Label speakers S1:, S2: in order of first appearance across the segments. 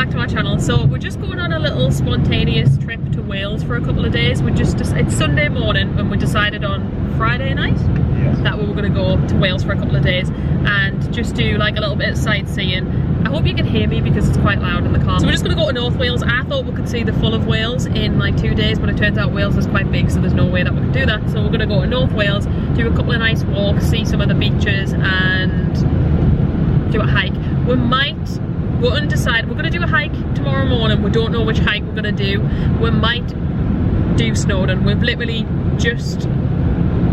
S1: back to my channel. So we're just going on a little spontaneous trip to Wales for a couple of days. It's Sunday morning and we decided on Friday night that we were going to go to Wales for a couple of days and just do like a little bit of sightseeing. I hope you can hear me because it's quite loud in the car. So we're just going to go to North Wales. I thought we could see the full of Wales in like 2 days, but it turns out Wales is quite big, so there's no way that we can do that. So we're going to go to North Wales, do a couple of nice walks, see some of the beaches and do a hike. We're undecided. We're going to do a hike tomorrow morning. We don't know which hike we're going to do. We might do Snowdon. We've literally just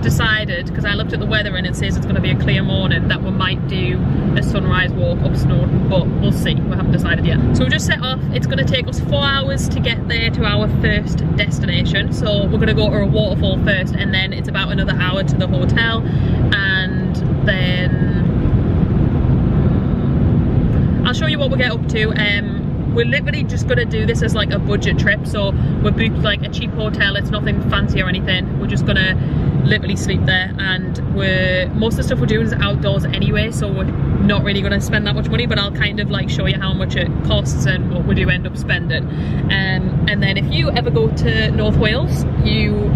S1: decided, because I looked at the weather and it says it's going to be a clear morning, that we might do a sunrise walk up Snowdon, but we'll see. We haven't decided yet. So we'll just set off. It's going to take us 4 hours to get there to our first destination. So we're going to go to a waterfall first, and then it's about another hour to the hotel, and then I'll show you what we get up to. We're literally just gonna do this as like a budget trip, so we're booked like a cheap hotel. It's nothing fancy or anything. We're just gonna literally sleep there, and most of the stuff we're doing is outdoors anyway, so we're not really gonna spend that much money, but I'll kind of like show you how much it costs and what we do end up spending. And then if you ever go to North Wales, you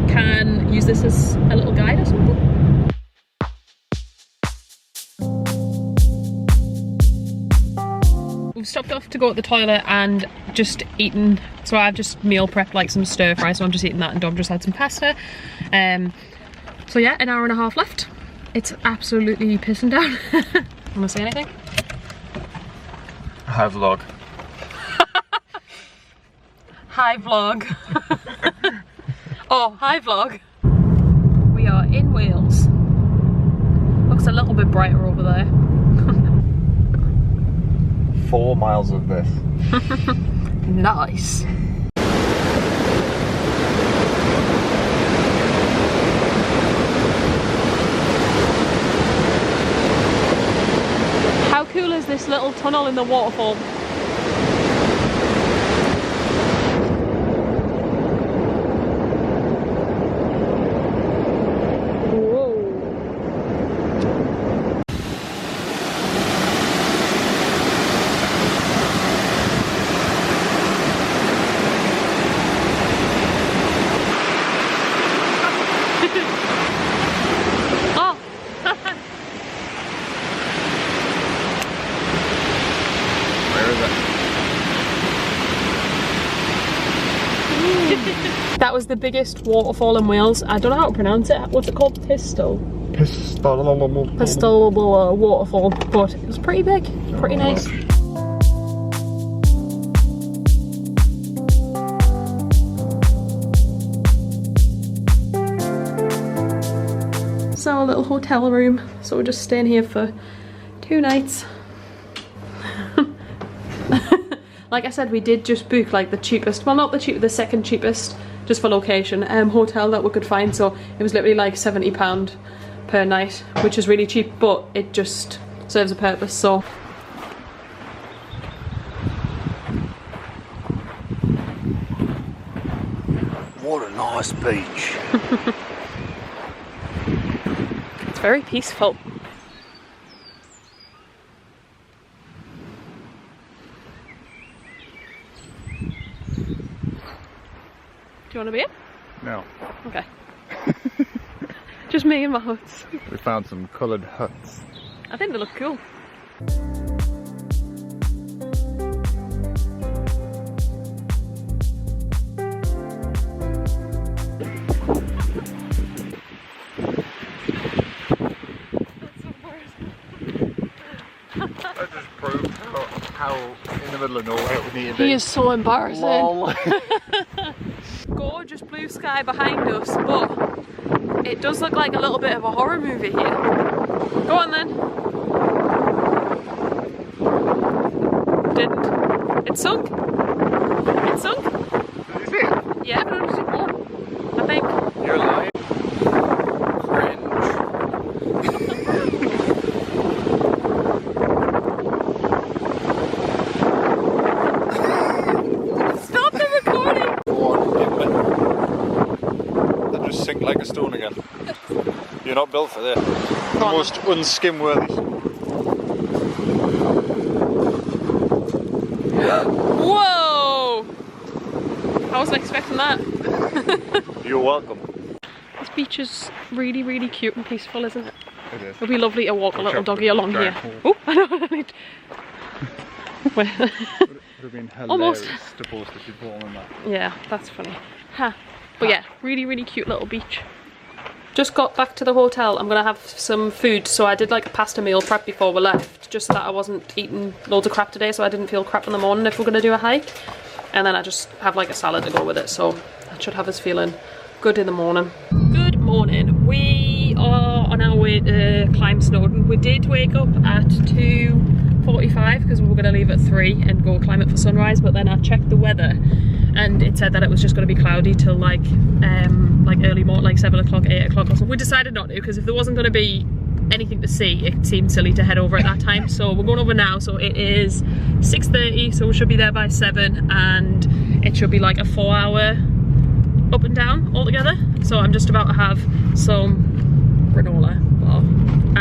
S1: can use this as a little guide or something. We've stopped off to go to the toilet and just eaten, so I've just meal prepped like some stir fry, so I'm just eating that, and Dom just had some pasta. So yeah, an hour and a half left. It's absolutely pissing down. Wanna say anything?
S2: Hi vlog.
S1: Hi vlog. Oh, hi vlog. We are in Wales. Looks a little bit brighter over there.
S2: 4 miles of this.
S1: Nice. How cool is this little tunnel in the waterfall? That was the biggest waterfall in Wales. I don't know how to pronounce it. What's it called? Pistyll? Pistyll waterfall. But it was pretty big, pretty nice. It's our little hotel room. So we're just staying here for 2 nights. Like I said, we did just book like the cheapest, well not the cheapest, the second cheapest, just for location, hotel that we could find. So it was literally like £70 per night, which is really cheap, but it just serves a purpose. So
S2: what a nice beach.
S1: It's very peaceful. Do you want to be in?
S2: No.
S1: Okay. Just me and my huts.
S2: We found some coloured huts.
S1: I think they look cool.
S2: That just proved how in the middle of nowhere we need to be.
S1: He is so embarrassing.
S2: Lol.
S1: Gorgeous blue sky behind us, but it does look like a little bit of a horror movie here. Go on then. Didn't. It sunk. It sunk.
S2: Is it?
S1: Yeah, but it was more, I think.
S2: You're lying. Cringe.
S1: Stop the recording!
S2: Go on, then just sink like a stone again. You're not built for this. The most unskim-worthy.
S1: Whoa! I wasn't expecting that.
S2: You're welcome.
S1: This beach is really, really cute and peaceful, isn't it?
S2: It is.
S1: It'll be lovely to walk a little doggy along here. Oh, I know. I need.
S2: Would have been hilarious
S1: Almost.
S2: to post if you'd fallen in that.
S1: Yeah, that's funny. Huh. But yeah, really, really cute little beach. Just got back to the hotel. I'm gonna have some food. So I did like a pasta meal prep before we left, just so that I wasn't eating loads of crap today, so I didn't feel crap in the morning if we're gonna do a hike. And then I just have like a salad to go with it, so that should have us feeling good in the morning. Good morning. We are on our way to climb Snowdon. We did wake up at 2:45 because we were gonna leave at 3 and go climb it for sunrise, but then I checked the weather and it said that it was just going to be cloudy till like early morning, like 7 o'clock, 8 o'clock or something. We decided not to, because if there wasn't going to be anything to see, it seemed silly to head over at that time. So we're going over now. So it is 6:30, so we should be there by 7, and it should be like a 4-hour up and down altogether. So I'm just about to have some granola bar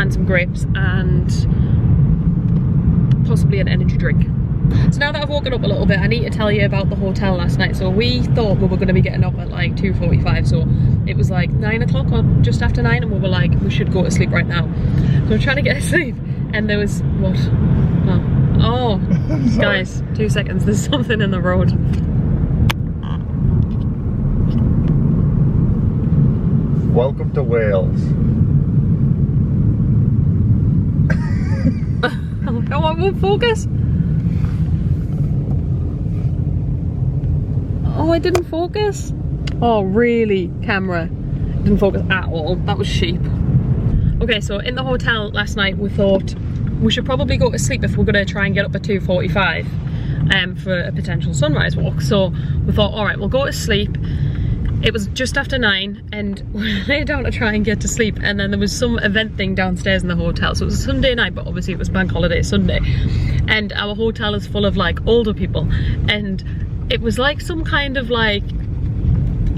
S1: and some grapes and possibly an energy drink. So now that I've woken up a little bit, I need to tell you about the hotel last night. So we thought we were going to be getting up at like 2:45, so it was like 9 o'clock or just after 9, and we were like, we should go to sleep right now. So I'm trying to get to sleep, and there was, what? Oh, guys, 2 seconds, there's something in the road.
S2: Welcome to Wales.
S1: Oh, I won't focus. Oh, I didn't focus. Oh, really? Camera didn't focus at all. That was sheep. Okay, so in the hotel last night, we thought we should probably go to sleep if we're going to try and get up at 2:45 for a potential sunrise walk. So we thought, all right, we'll go to sleep. It was just after 9, and we lay down to try and get to sleep, and then there was some event thing downstairs in the hotel. So it was a Sunday night, but obviously it was bank holiday Sunday, and our hotel is full of like older people, and it was like some kind of like,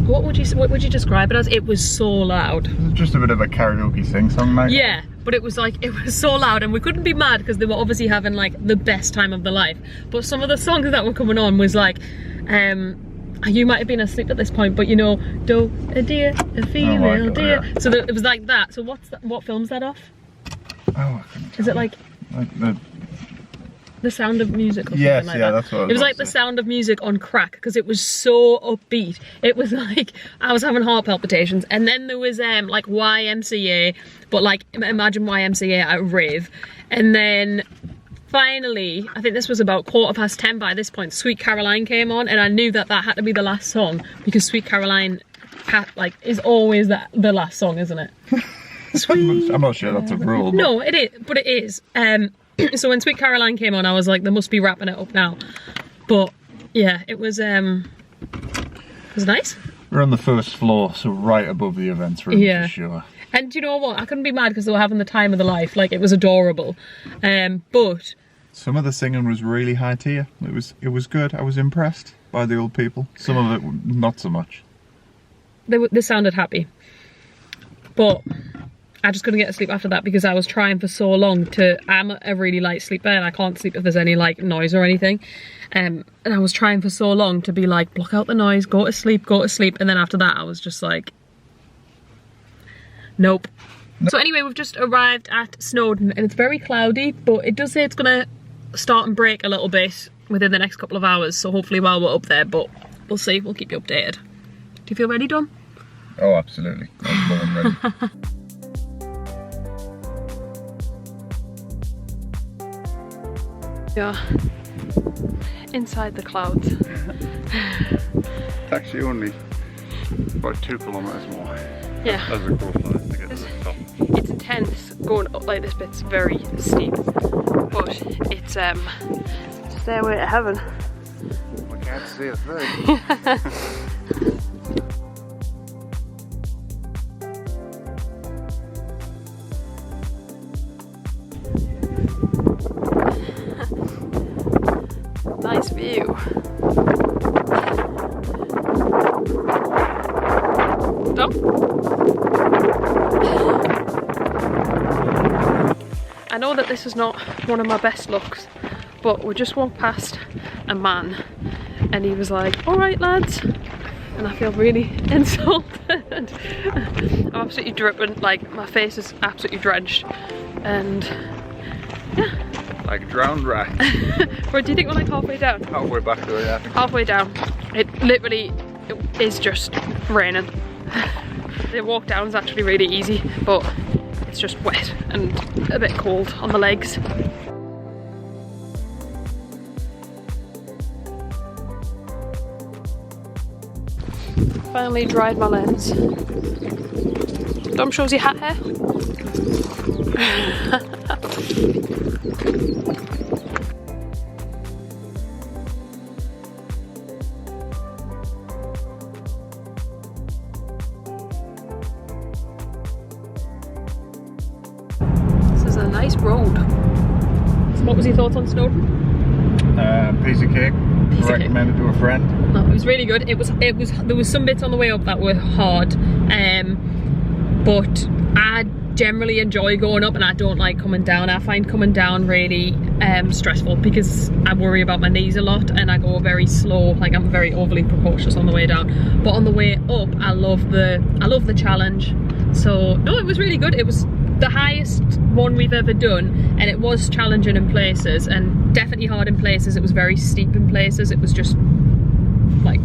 S1: what would you describe it as? It was so loud.
S2: It was just a bit of a karaoke sing-song night.
S1: Yeah, but it was like, it was so loud, and we couldn't be mad because they were obviously having like the best time of their life. But some of the songs that were coming on was like, you might have been asleep at this point, but you know, do a deer, a female deer. Yeah. So it was like that. So what film's that off?
S2: Oh, I couldn't tell.
S1: Is it like the Sound of Music or something
S2: yes,
S1: like
S2: yeah,
S1: that?
S2: That's what
S1: it was like the Sound of Music on crack, because it was so upbeat. It was like, I was having heart palpitations. And then there was like YMCA, but like imagine YMCA at a rave. And then finally, I think this was about 10:15 by this point, Sweet Caroline came on, and I knew that that had to be the last song, because Sweet Caroline is always the last song, isn't it? Sweet
S2: I'm not sure that's a rule.
S1: No, it is, but it is. So when Sweet Caroline came on, I was like, they must be wrapping it up now. But yeah, it was nice.
S2: We're on the first floor, so right above the events room,
S1: yeah,
S2: for sure.
S1: And do you know what? I couldn't be mad because they were having the time of their life. Like, it was adorable. But
S2: some of the singing was really high tier. It was good. I was impressed by the old people. Some of it not so much.
S1: They sounded happy. But I just couldn't get to sleep after that because I was trying for so long I'm a really light sleeper, and I can't sleep if there's any like noise or anything. And I was trying for so long to be like, block out the noise, go to sleep. And then after that I was just like, nope. So anyway, we've just arrived at Snowdon, and it's very cloudy, but it does say it's gonna start and break a little bit within the next couple of hours, so hopefully while we're up there, but we'll see, we'll keep you updated. Do you feel ready, Dom?
S2: Oh, absolutely. I'm born ready.
S1: Yeah, inside the clouds.
S2: It's actually only about 2 kilometres more.
S1: Yeah.
S2: As a crow flies to get to the top.
S1: It's intense going up like this bit's very steep, but it's stairway to heaven.
S2: We can't see a thing.
S1: Nice view. Dom? I know that this is not one of my best looks, But we just walked past a man and he was like, alright lads, and I feel really insulted. I'm absolutely dripping, like my face is absolutely drenched, and yeah.
S2: Like a drowned rat.
S1: But do you think we're like halfway down?
S2: Halfway back to it, yeah.
S1: Halfway down. It literally is just raining. The walk down is actually really easy, but it's just wet and a bit cold on the legs. Finally dried my lens. Dom shows you hat hair. This is a nice road. So what was your thoughts on Snowdon?
S2: Piece of cake. Recommended to a friend.
S1: No, it was really good. There was some bits on the way up that were hard, but I generally enjoy going up and I don't like coming down. I find coming down really stressful because I worry about my knees a lot and I go very slow. Like I'm very overly precautious on the way down. But on the way up, I love the challenge. So no, it was really good. It was the highest one we've ever done, and it was challenging in places and definitely hard in places. It was very steep in places. It was just like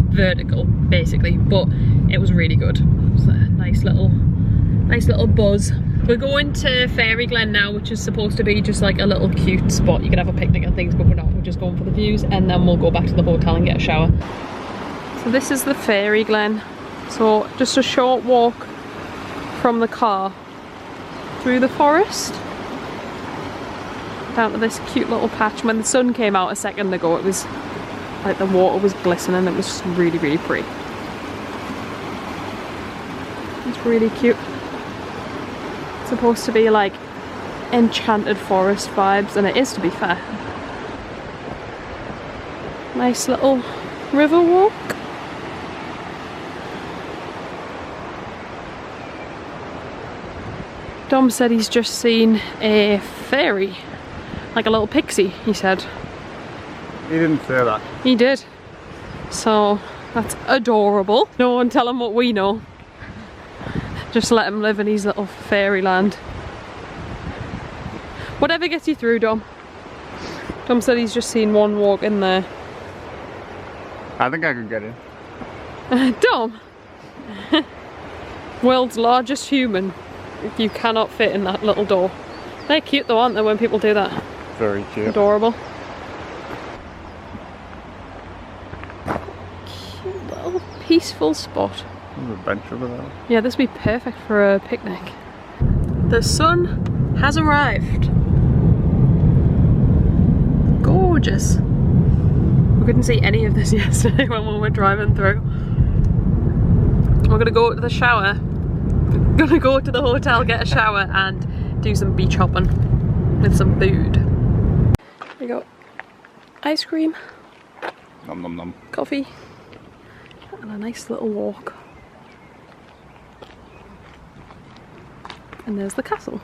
S1: vertical basically, but it was really good. It was a nice little buzz. We're going to Fairy Glen now, which is supposed to be just like a little cute spot. You can have a picnic and things, but we're not. We're just going for the views, and then we'll go back to the hotel and get a shower. So this is the Fairy Glen. So just a short walk from the car through the forest down to this cute little patch. When the sun came out a second ago, it was like the water was glistening. It was really, really pretty. It's really cute. It's supposed to be like enchanted forest vibes, and it is, to be fair. Nice little river walk. Dom said he's just seen a fairy, like a little pixie, he said.
S2: He didn't say that.
S1: He did. So that's adorable. No one tell him what we know. Just let him live in his little fairyland. Whatever gets you through, Dom. Dom said he's just seen one walk in there.
S2: I think I could get in.
S1: Dom! World's largest human. You cannot fit in that little door. They're cute though, aren't they, when people do that?
S2: Very cute.
S1: Adorable. Cute little peaceful spot.
S2: There's a bench over there.
S1: Yeah, this would be perfect for a picnic. The sun has arrived. Gorgeous. We couldn't see any of this yesterday when we were driving through. We're gonna go to the shower. Gonna go to the hotel, get a shower and do some beach hopping with some food. We got ice cream,
S2: Nom nom nom.
S1: coffee, and a nice little walk. And there's the castle.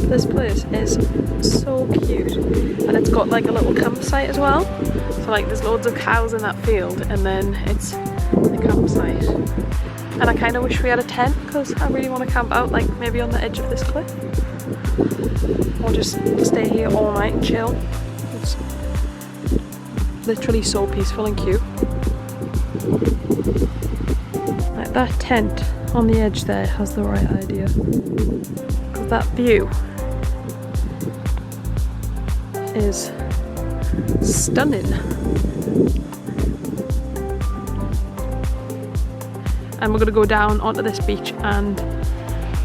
S1: This place is so cute, and it's got like a little campsite as well. So like there's loads of cows in that field, and then it's the campsite. And I kind of wish we had a tent because I really want to camp out, like maybe on the edge of this cliff, or just stay here all night and chill. It's literally so peaceful and cute. Like that tent on the edge there has the right idea. Because that view is stunning. And we're gonna go down onto this beach and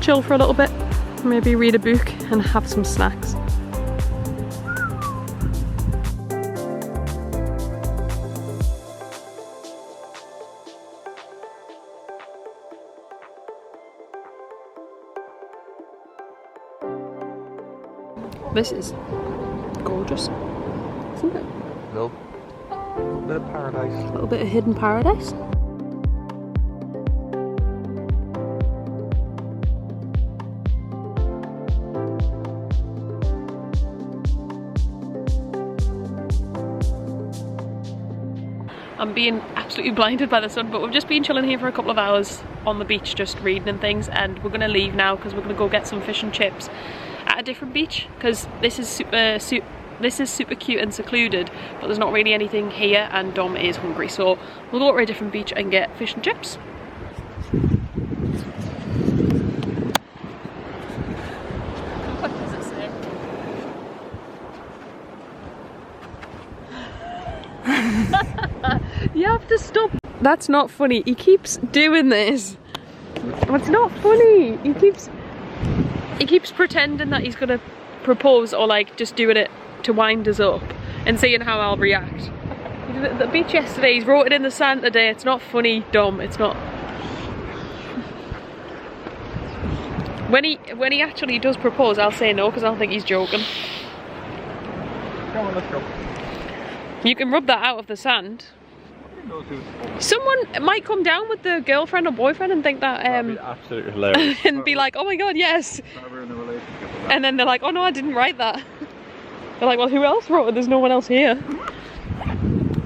S1: chill for a little bit, maybe read a book and have some snacks. This is gorgeous, isn't it?
S2: Little bit of paradise.
S1: A little bit of hidden paradise. I'm being absolutely blinded by the sun, but we've just been chilling here for a couple of hours on the beach, just reading and things, and we're gonna leave now because we're gonna go get some fish and chips at a different beach, because this is super cute and secluded, but there's not really anything here, and Dom is hungry, so we'll go to a different beach and get fish and chips. What does it say? You have to stop. That's not funny. He keeps doing this. It's not funny. He keeps pretending that he's gonna propose, or like just doing it to wind us up and seeing how I'll react. He did it at the beach yesterday. He's wrote it in the sand today. It's not funny, Dom. It's not. When he actually does propose, I'll say no because I don't think he's joking.
S2: Come on, let's go.
S1: You can rub that out of the sand. Someone might come down with the girlfriend or boyfriend and think that
S2: That'd be absolutely hilarious.
S1: and be like, oh my god, yes. And then they're like, oh no, I didn't write that. They're like, well, who else wrote it? There's no one else here.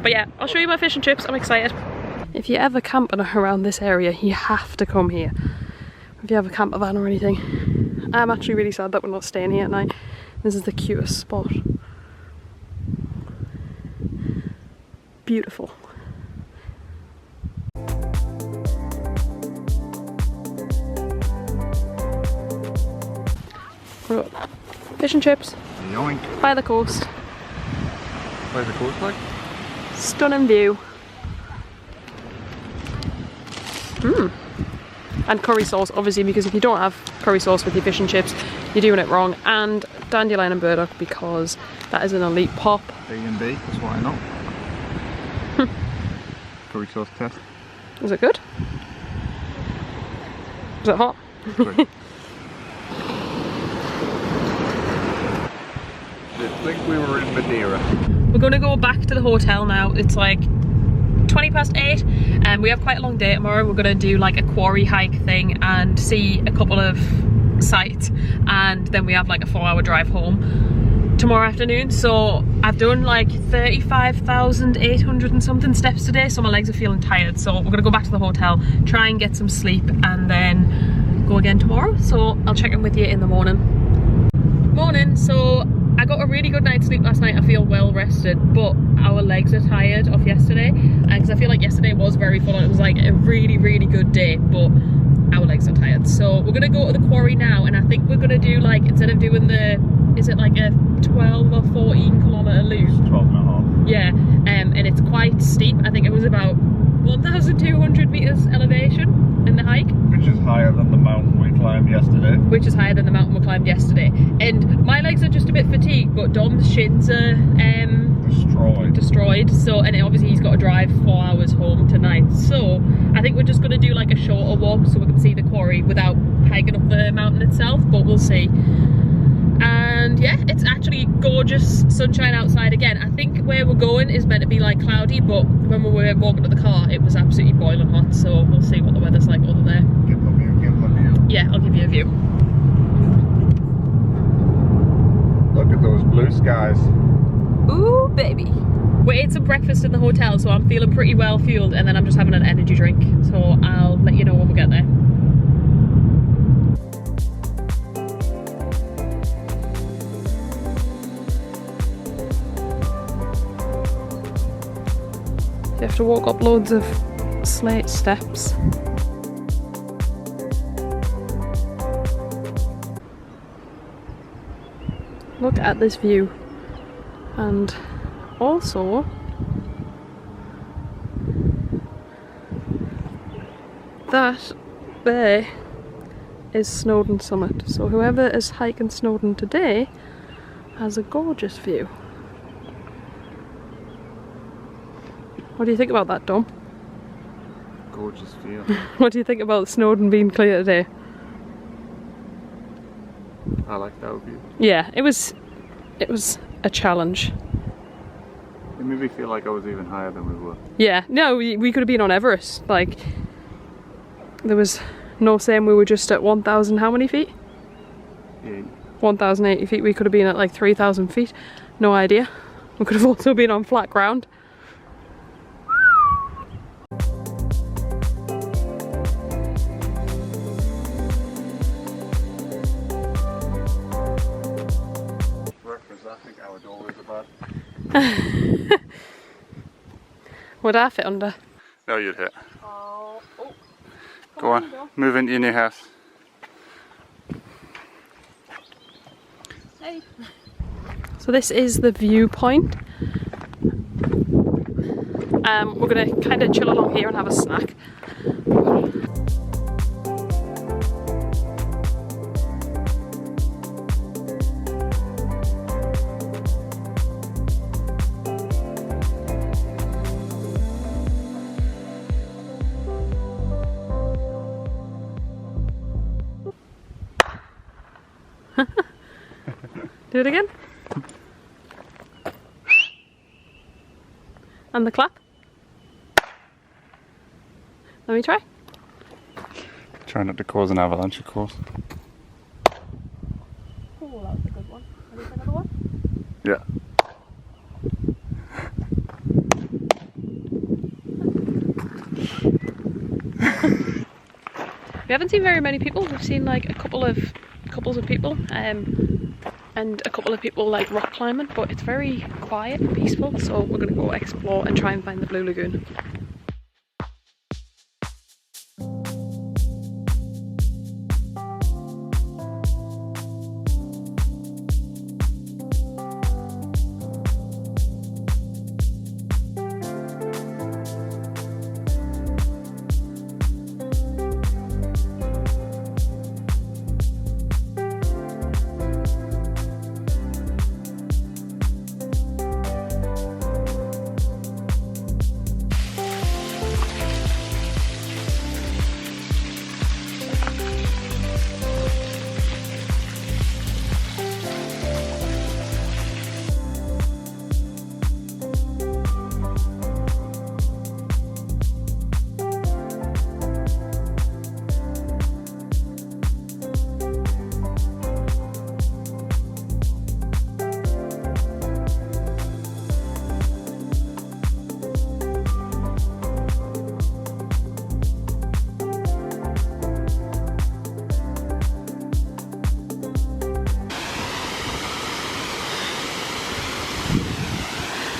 S1: But yeah, I'll show you my fish and chips. I'm excited. If you're ever camping around this area, you have to come here. If you have a camper van or anything. I'm actually really sad that we're not staying here at night. This is the cutest spot. Beautiful. Right. Fish and chips.
S2: Yoink.
S1: By the coast.
S2: Where's the coast like?
S1: Stunning view. And curry sauce, obviously, because if you don't have curry sauce with your fish and chips, you're doing it wrong. And dandelion and burdock, because that is an elite pop.
S2: B&B, that's what I know. Curry sauce test.
S1: Is it good? Is it hot?
S2: Good. I think we were in Madeira.
S1: We're gonna go back to the hotel now. It's like 20 past 8 and we have quite a long day tomorrow. We're gonna do like a quarry hike thing and see a couple of sites, and then we have like a 4-hour drive home tomorrow afternoon. So I've done like 35,800 and something steps today, so my legs are feeling tired. So we're gonna go back to the hotel, try and get some sleep, and then go again tomorrow. So I'll check in with you in the morning. Morning. So I got a really good night's sleep last night. I feel well rested, but our legs are tired off yesterday, because I feel like yesterday was very full on. It was like a really good day, but our legs are tired. So we're gonna go to the quarry now, and I think we're gonna do, like, instead of doing the, is it like a 12 or 14 kilometre loop?
S2: 12 and a half.
S1: Yeah, and it's quite steep. I think it was about 1,200 metres elevation in the hike.
S2: Which is higher than the mountain we climbed yesterday.
S1: Which is higher than the mountain we climbed yesterday. And my legs are just a bit fatigued, but Dom's shins are destroyed. So, and obviously he's got to drive 4 hours home tonight. So I think we're just going to do like a shorter walk so we can see the quarry without hiking up the mountain itself, but we'll see. And yeah, it's actually gorgeous sunshine outside again. I think where we're going is meant to be like cloudy, but when we were walking to the car it was absolutely boiling hot, so we'll see what the weather's like over there.
S2: Give the view.
S1: Yeah, I'll give you a view.
S2: Look at those blue skies.
S1: Ooh, baby. We ate some breakfast in the hotel, so I'm feeling pretty well fueled, and then I'm just having an energy drink, so I'll let you know when we get there. You have to walk up loads of slate steps. Look at this view. And also that there is Snowdon summit. So whoever is hiking Snowdon today has a gorgeous view. What do you think about that, Dom?
S2: Gorgeous view.
S1: What do you think about Snowdon being clear today?
S2: I like that view.
S1: Yeah, it was it was a challenge.
S2: It made me feel like I was even higher than we were.
S1: Yeah, no, we could have been on Everest. Like, there was no saying we were just at 1,000 how many feet? 1,080 feet. We could have been at like 3,000 feet. No idea. We could have also been on flat ground.
S2: Breakfast, I think our door was about.
S1: Would I fit under?
S2: No, you'd hit.
S1: Oh.
S2: Go on, move into your new house.
S1: Hey. So this is the viewpoint. We're gonna kind of chill along here and have a snack. Do it again. And the clap. Let me try.
S2: Try not to cause an avalanche, of course.
S1: Oh, that was a good one. Ready for another one?
S2: Yeah.
S1: We haven't seen very many people. We've seen like a couples of people, and a couple of people like rock climbing, but it's very quiet and peaceful, so we're gonna go explore and try and find the Blue Lagoon.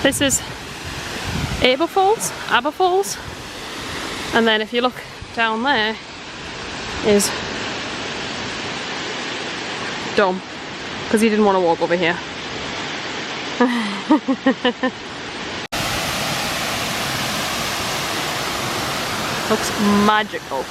S1: This is Aber Falls, and then if you look down there is Dome, because he didn't want to walk over here. Looks magical.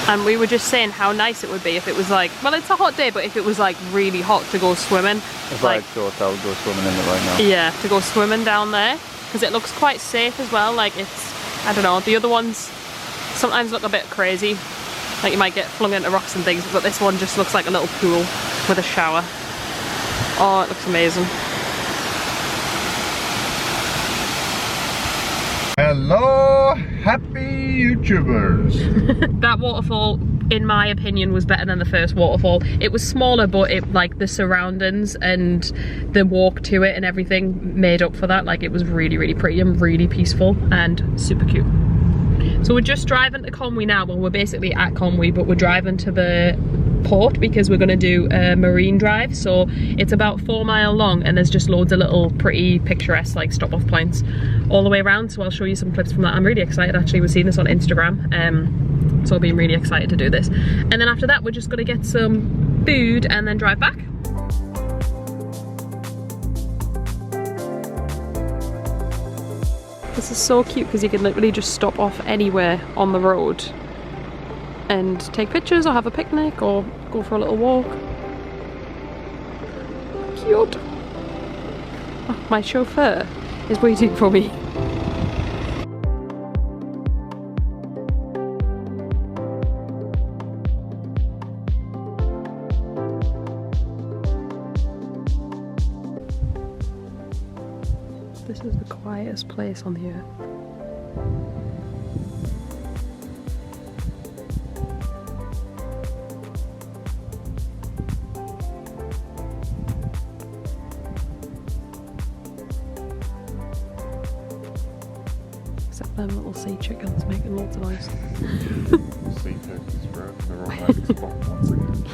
S1: And we were just saying how nice it would be if it was like, well, it's a hot day, but if it was like really hot to go swimming.
S2: If
S1: like,
S2: I thought I would go swimming in it right now.
S1: Yeah, to go swimming down there, because it looks quite safe as well. Like it's, I don't know, the other ones sometimes look a bit crazy. Like you might get flung into rocks and things, but this one just looks like a little pool with a shower. Oh, it looks amazing.
S2: Hello, happy YouTubers.
S1: That waterfall, in my opinion, was better than the first waterfall. It was smaller, but it, like the surroundings and the walk to it and everything made up for that. Like it was really, really pretty and really peaceful and super cute. So we're just driving to Conwy now. Well, we're basically at Conwy, but we're driving to the port because we're going to do a marine drive. So it's about 4 miles long, and there's just loads of little pretty picturesque like stop off points all the way around. So I'll show you some clips from that. I'm really excited actually. We've seen this on Instagram, so I'll be really excited to do this. And then after that we're just going to get some food and then drive back. This is so cute because you can literally just stop off anywhere on the road and take pictures or have a picnic or go for a little walk. Cute. Oh, my chauffeur is waiting for me. safest place on the earth. Except them little sea chickens making lots of noise.
S2: Sea turkeys, bro. They're on that spot once again.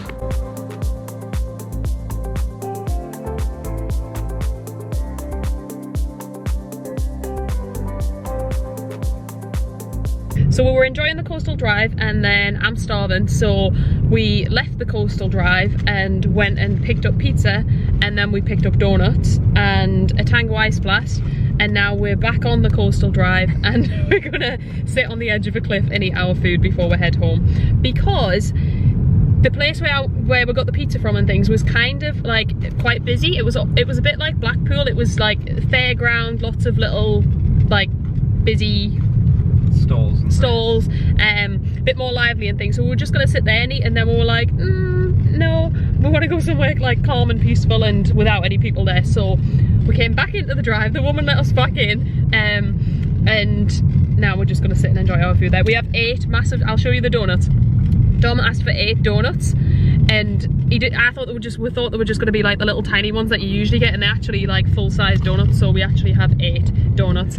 S1: So we were enjoying the coastal drive, and then I'm starving, so we left the coastal drive and went and picked up pizza, and then we picked up donuts and a Tango Ice Blast, and now we're back on the coastal drive and we're gonna sit on the edge of a cliff and eat our food before we head home, because the place where we got the pizza from and things was kind of like quite busy. It was a bit like Blackpool. It was like fairground, lots of little like busy stalls, a bit more lively and things. So we were just gonna sit there and eat, and then we were like, no, we want to go somewhere like calm and peaceful and without any people there. So we came back into the drive. The woman let us back in, and now we're just gonna sit and enjoy our food there. We have 8 massive. I'll show you the donuts. Dom asked for 8 donuts, and he did. We thought they were just gonna be like the little tiny ones that you usually get, and they're actually like full-size donuts. So we actually have 8 donuts.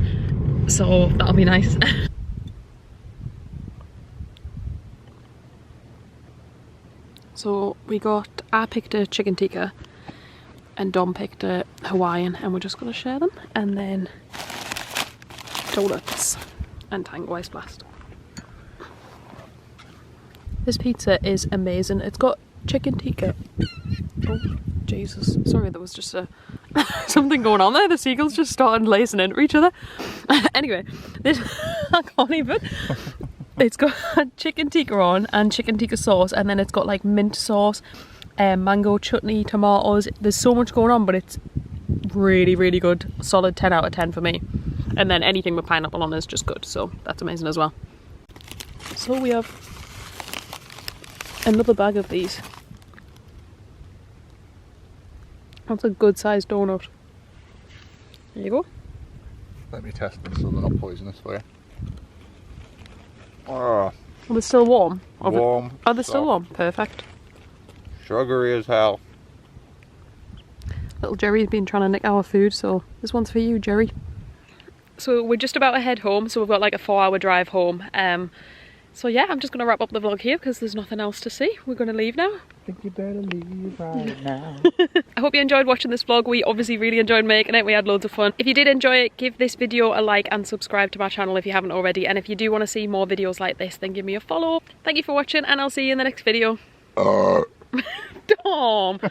S1: So that'll be nice. So I picked a chicken tikka and Dom picked a Hawaiian, and we're just gonna share them, and then donuts and Tango Ice Blast. This pizza is amazing. It's got chicken tikka. Oh, Jesus. Sorry, there was just something going on there. The seagulls just started lacing into each other. Anyway, this, I can't even. It's got chicken tikka on and chicken tikka sauce, and then it's got like mint sauce, mango chutney, tomatoes. There's so much going on, but it's really, really good. Solid 10 out of 10 for me. And then anything with pineapple on is just good, so that's amazing as well. So we have another bag of these. That's a good sized donut. There you go.
S2: Let me test them so they're not poisonous for you. Oh,
S1: Are they still warm?
S2: warm.
S1: Are they still warm? Perfect.
S2: Sugary as hell.
S1: Little Jerry's been trying to nick our food, so this one's for you, Jerry. So we're just about to head home, so we've got like a 4-hour drive home. So yeah, I'm just going to wrap up the vlog here because there's nothing else to see. We're going to leave now.
S2: I think you better leave right now.
S1: I hope you enjoyed watching this vlog. We obviously really enjoyed making it. We had loads of fun. If you did enjoy it, give this video a like and subscribe to my channel if you haven't already. And if you do want to see more videos like this, then give me a follow. Thank you for watching, and I'll see you in the next video. Tom!